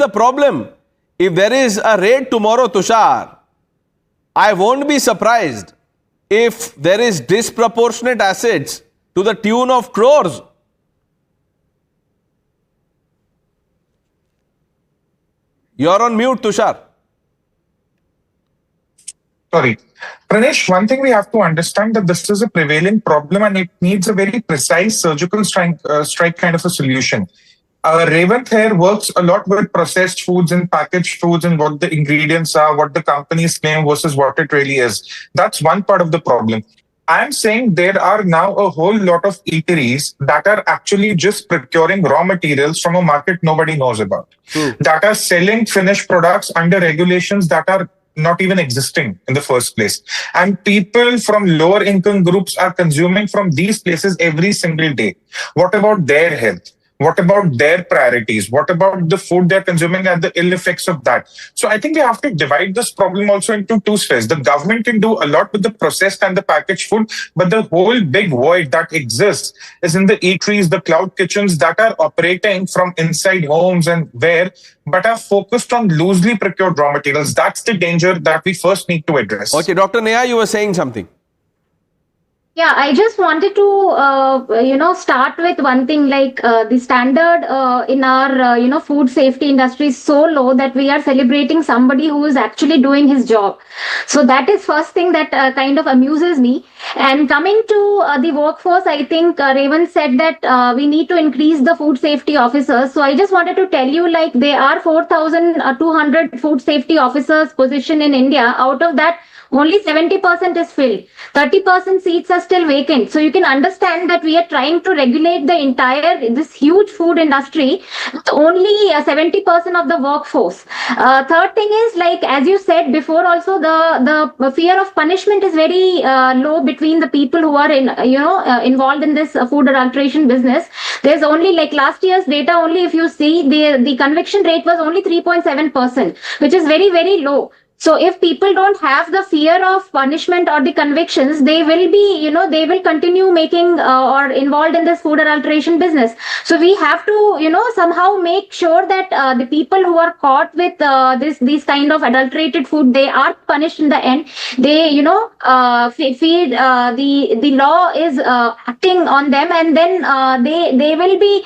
the problem. If there is a raid tomorrow, Tushar, I won't be surprised if there is disproportionate assets to the tune of crores. You're on mute, Tushar. Sorry. Pranesh, one thing we have to understand that this is a prevailing problem and it needs a very precise surgical strike kind of a solution. Revant here works a lot with processed foods and packaged foods and what the ingredients are, what the companies claim versus what it really is. That's one part of the problem. I'm saying there are now a whole lot of eateries that are actually just procuring raw materials from a market nobody knows about, that are selling finished products under regulations that are not even existing in the first place. And people from lower income groups are consuming from these places every single day. What about their health? What about their priorities? What about the food they're consuming and the ill effects of that? So I think we have to divide this problem also into two spheres. The government can do a lot with the processed and the packaged food, but the whole big void that exists is in the eateries, the cloud kitchens that are operating from inside homes and but are focused on loosely procured raw materials. That's the danger that we first need to address. Okay, Dr. Neha, you were saying something. Yeah, I just wanted to, start with one thing, like the standard in our, food safety industry is so low that we are celebrating somebody who is actually doing his job. So that is first thing that kind of amuses me. And coming to the workforce, I think Raven said that we need to increase the food safety officers. So I just wanted to tell you, like, there are 4,200 food safety officers positioned in India. Out of that, only 70% is filled. 30% seats are still vacant. So you can understand that we are trying to regulate this huge food industry with only 70% of the workforce. Third thing is, like, as you said before also, the fear of punishment is very low between the people who are involved in this food adulteration business. There's only, like, last year's data, only if you see, the conviction rate was only 3.7%, which is very, very low. So if people don't have the fear of punishment or the convictions, they will be, they will continue making or involved in this food adulteration business. So we have to, somehow make sure that the people who are caught with these kind of adulterated food, they are punished in the end. They, feed the law is acting on them, and then they will be,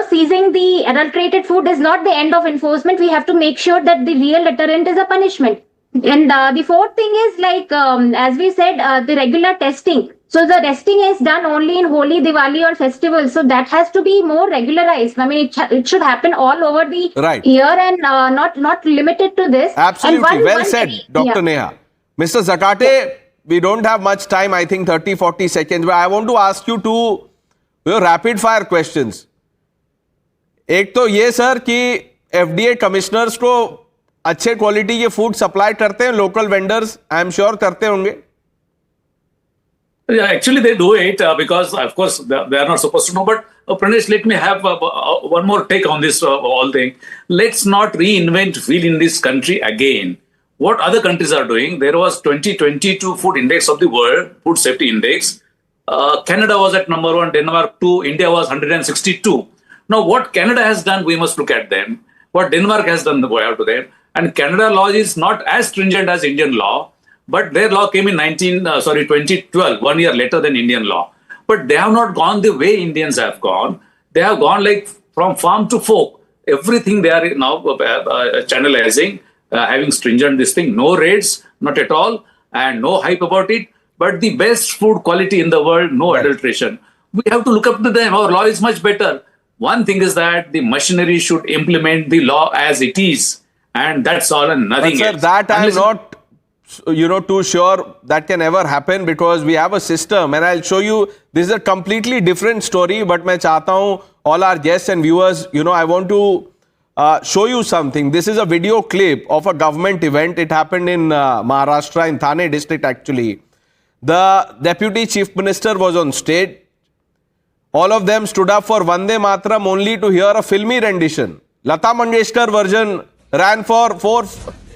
seizing the adulterated food is not the end of enforcement. We have to make sure that the real deterrent is a punishment. And the fourth thing is, like, as we said, the regular testing. So the testing is done only in Holi, Diwali or festivals. So that has to be more regularized. I mean, it should happen all over the year and not limited to this. Absolutely. Well said, Dr. Neha. Mr. Zakate, we don't have much time, I think 30-40 seconds. But I want to ask you two rapid fire questions. एक तो ये sir कि FDA commissioners को अच्छे quality के food supply करते हैं, local vendors I am sure करते होंगे. Yeah, actually they do it because of course they are not supposed to know. But Pranesh, let me have one more take on this whole thing. Let's not reinvent wheel in this country again. What other countries are doing? There was 2022 food index of the world, food safety index. Canada was at number 1, Denmark 2, India was 162. Now what Canada has done, we must look at them. What Denmark has done, go out to them. And Canada law is not as stringent as Indian law, but their law came in 2012, 1 year later than Indian law. But they have not gone the way Indians have gone. They have gone like from farm to fork. Everything they are now channelizing, having stringent this thing, no raids, not at all, and no hype about it. But the best food quality in the world, no adulteration. We have to look up to them. Our law is much better. One thing is that the machinery should implement the law as it is. And that's all and nothing else. Sir, that I'm not, too sure that can ever happen because we have a system. And I'll show you, this is a completely different story. But मैं चाहता हूँ, all our guests and viewers, I want to show you something. This is a video clip of a government event. It happened in Maharashtra, in Thane district actually. The Deputy Chief Minister was on stage. All of them stood up for Vande Mataram only to hear a filmy rendition. Lata Mangeshkar version ran for good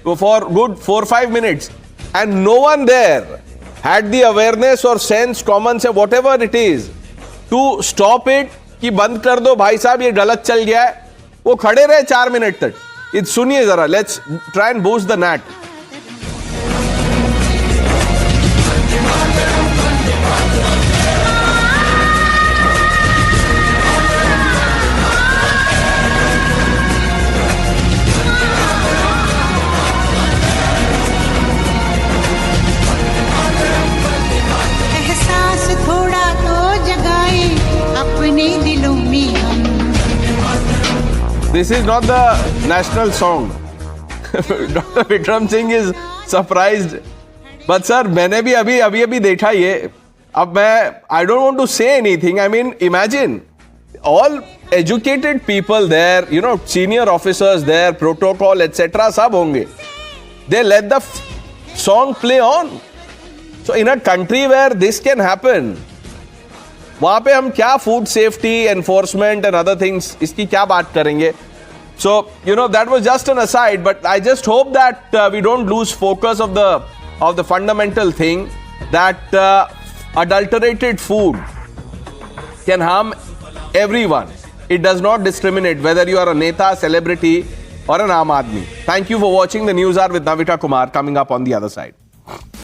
4-5 minutes. And no one there had the awareness or sense, common sense, whatever it is, to stop it, कि बंद कर दो भाई साहब ये गलत चल गया है. वो खड़े रहे 4 मिनट तक. It's सुनिए जरा. Let's try and boost the nat. This is not the national song. Dr. Vikram Singh is surprised. But sir, मैंने भी अभी देखा ये. अब मैं I don't want to say anything. I mean, imagine all educated people there, you know, senior officers there, protocol, etc. सब होंगे. They let the song play on. So in a country where this can happen, वहाँ पे हम क्या food safety enforcement and other things इसकी क्या बात करेंगे. So you know that was just an aside, but I just hope that we don't lose focus of the fundamental thing that adulterated food can harm everyone. It does not discriminate whether you are a neta, celebrity or an aam aadmi. Thank you for watching the News Hour with Navita Kumar. Coming up on the other side.